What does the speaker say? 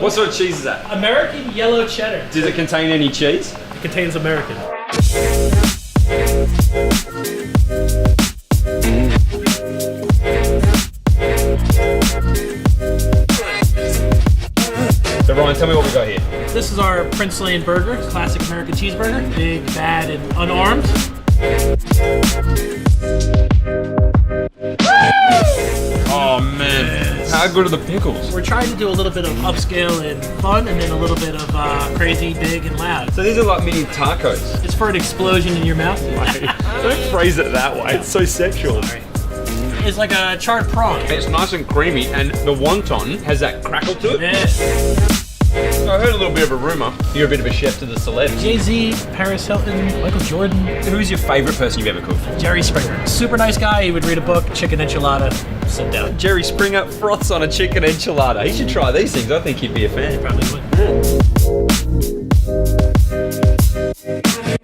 What sort of cheese is that? American yellow cheddar. Does it contain any cheese? It contains American. So Ryan, tell me what we got here. This is our Prince Lane burger, classic American cheeseburger. Big, bad, and unarmed. Oh man, how good are the pickles? We're trying to do a little bit of upscale and fun, and then a little bit of crazy, big, and loud. So these are like mini tacos. It's for an explosion in your mouth. Don't phrase it that way, it's so sexual. Sorry. It's like a charred prawn. It's nice and creamy, and the wonton has that crackle to it. Yeah. I heard a little bit of a rumour. You're a bit of a chef to the celebs. Jay-Z, Paris Hilton, Michael Jordan. Who's your favourite person you've ever cooked for? Jerry Springer. Super nice guy. He would read a book, chicken enchilada, sit down. Jerry Springer froths on a chicken enchilada. He should try these things. I think he'd be a fan. Probably would.